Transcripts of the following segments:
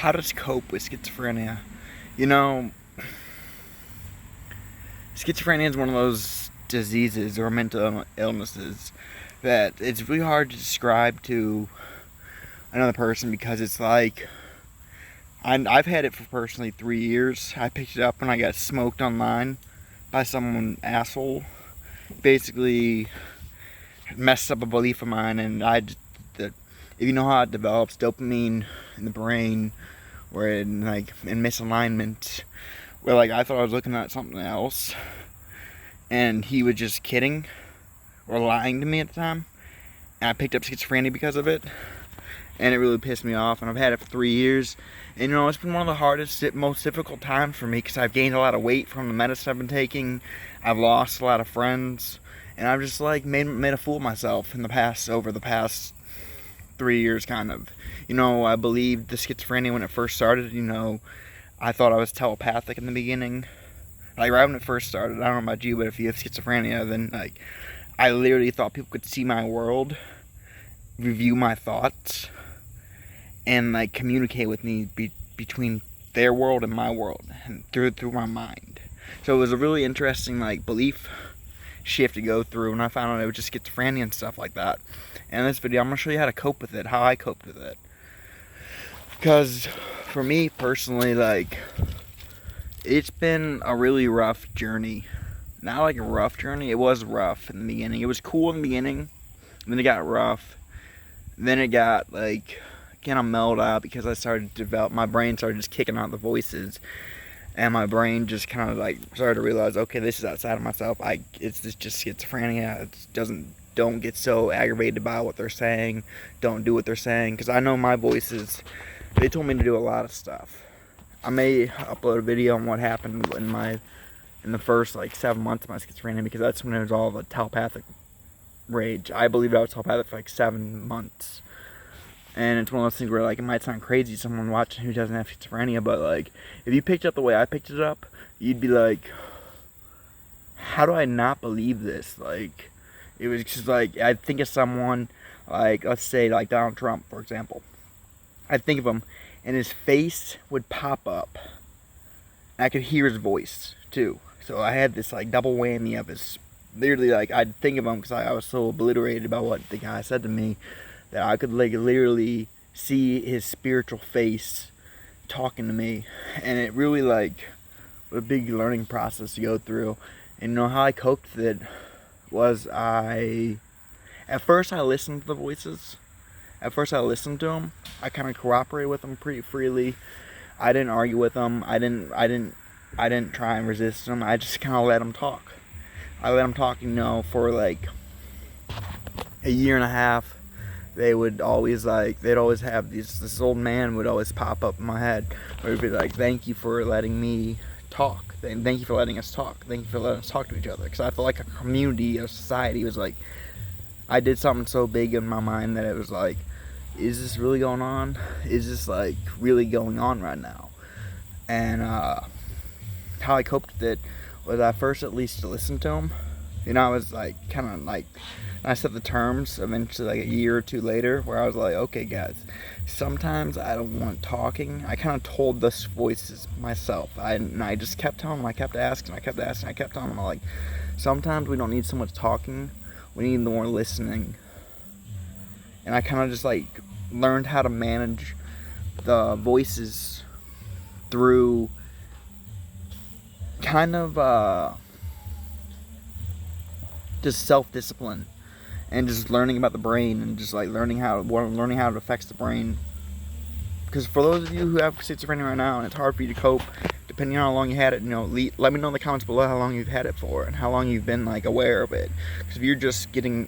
how to cope with schizophrenia. You know, schizophrenia is one of those diseases or mental illnesses that it's really hard to describe to another person, because it's like, I've had it for personally 3 years. I picked it up when I got smoked online by someone asshole. Basically messed up a belief of mine, and that if you know how it develops, dopamine in the brain, where in misalignment, where I thought I was looking at something else, and he was just kidding or lying to me at the time, and I picked up schizophrenia because of it, and it really pissed me off. And I've had it for 3 years, and it's been one of the hardest, most difficult times for me, because I've gained a lot of weight from the medicine I've been taking. I've lost a lot of friends, and I've just made a fool of myself over the past 3 years, kind of. I believed the schizophrenia when it first started. I thought I was telepathic in the beginning. Right when it first started, I don't know about you, but if you have schizophrenia, then I literally thought people could see my world, review my thoughts, and communicate with me between their world and my world, and through my mind. So it was a really interesting belief shift to go through, and I found out it was just schizophrenia and stuff like that. And in this video, I'm gonna show you how to cope with it, how I coped with it. Because for me personally, it's been a really rough journey. Not a rough journey. It was rough in the beginning. It was cool in the beginning, and then it got rough. Then it got kind of mellowed out, because I started to develop, my brain started just kicking out the voices, and my brain just kind of started to realize, okay, this is outside of myself. It's just schizophrenia. Don't get so aggravated by what they're saying. Don't do what they're saying, because I know my voices, they told me to do a lot of stuff. I may upload a video on what happened in the first 7 months of my schizophrenia, because that's when it was all the telepathic rage. I believed I was telepathic for 7 months. And it's one of those things where it might sound crazy to someone watching who doesn't have schizophrenia, but if you picked it up the way I picked it up, you'd be like, how do I not believe this? It was just I'd think of someone, let's say Donald Trump, for example. I'd think of him, and his face would pop up. I could hear his voice too. So I had this double whammy of his, literally I'd think of him, because I was so obliterated by what the guy said to me, that I could literally see his spiritual face talking to me. And it really was a big learning process to go through. And how I coped with it was, at first I listened to the voices. At first I listened to them. I kind of cooperated with them pretty freely. I didn't argue with them. I didn't try and resist them. I just kind of let them talk. I let them talk, for a year and a half. They would always they'd always have this old man would always pop up in my head, where he'd be thank you for letting me talk. Thank you for letting us talk. Thank you for letting us talk to each other. Because I feel like a community, a society was I did something so big in my mind that it was is this really going on? Is this really going on right now? And how I coped with it was, I first at least listened to him. I was I set the terms eventually a year or two later, where I was okay guys, sometimes I don't want talking. I kind of told those voices myself. I just kept telling them, I kept asking, I kept telling them, sometimes we don't need so much talking, we need more listening. And I kind of just learned how to manage the voices through kind of just self-discipline, and just learning about the brain, and just learning how it affects the brain. Because for those of you who have schizophrenia right now, and it's hard for you to cope, depending on how long you had it, let me know in the comments below how long you've had it for, and how long you've been aware of it. Because if you're just getting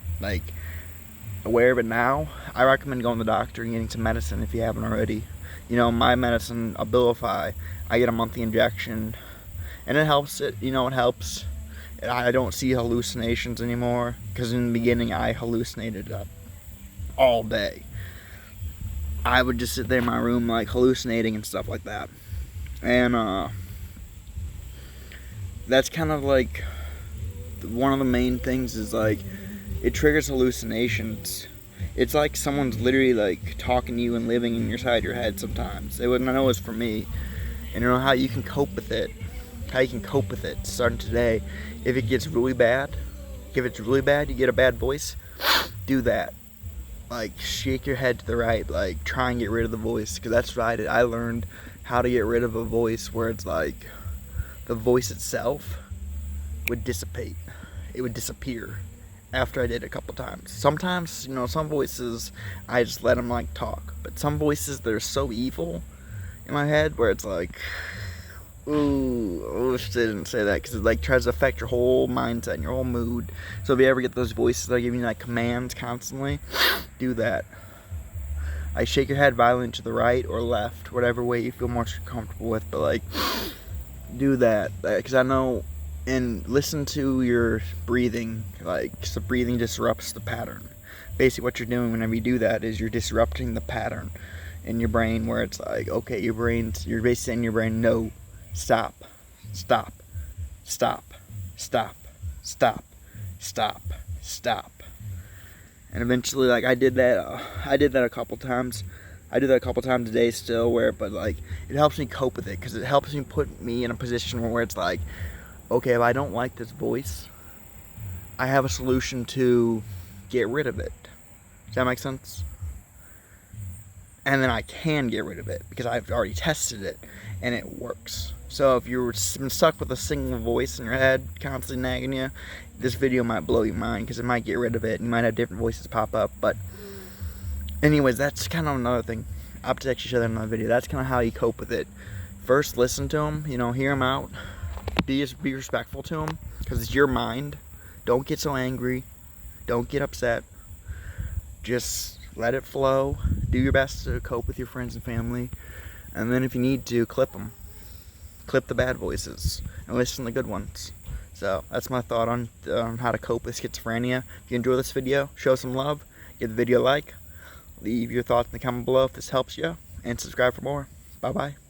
aware of it now, I recommend going to the doctor and getting some medicine if you haven't already. My medicine, Abilify, I get a monthly injection, and it helps. It helps. I don't see hallucinations anymore, because in the beginning I hallucinated all day. I would just sit there in my room hallucinating and stuff like that. And that's kind of one of the main things is it triggers hallucinations. It's like someone's literally like talking to you and living inside your head sometimes. It wouldn't, I know it's for me. And you know how you can cope with it. How you can cope with it starting today. If it gets really bad, you get a bad voice, do that. Like, shake your head to the right, like, try and get rid of the voice, because that's what I did. I learned how to get rid of a voice where it's like, the voice itself would dissipate. It would disappear after I did it a couple times. Sometimes, you know, some voices, I just let them, like, talk, but some voices, they're so evil in my head, where it's like, ooh, I wish they didn't say that, because it like tries to affect your whole mindset and your whole mood. So if you ever get those voices that are giving you like commands constantly, do that. Like, shake your head violently to the right or left, whatever way you feel more comfortable with, but like, do that, because I know, and listen to your breathing, like, because the breathing disrupts the pattern. Basically what you're doing whenever you do that is you're disrupting the pattern in your brain, where it's like, okay, you're basically saying in your brain, no, stop, stop, stop, stop, stop, stop, stop. And eventually, like, I did that a couple times. I do that a couple times a day still, but like, it helps me cope with it, because it helps me put me in a position where it's like, okay, if I don't like this voice, I have a solution to get rid of it. Does that make sense? And then I can get rid of it, because I've already tested it, and it works. So if you're stuck with a single voice in your head constantly nagging you, this video might blow your mind, because it might get rid of it. You might have different voices pop up, but anyways, that's kind of another thing. I'll text each other in another video. That's kind of how you cope with it. First, listen to them, you know, hear them out. Be respectful to them, because it's your mind. Don't get so angry. Don't get upset. Just let it flow. Do your best to cope with your friends and family. And then if you need to, clip them. Clip the bad voices and listen to the good ones. So that's my thought on how to cope with schizophrenia. If you enjoy this video, show some love. Give the video a like. Leave your thoughts in the comment below if this helps you. And subscribe for more. Bye-bye.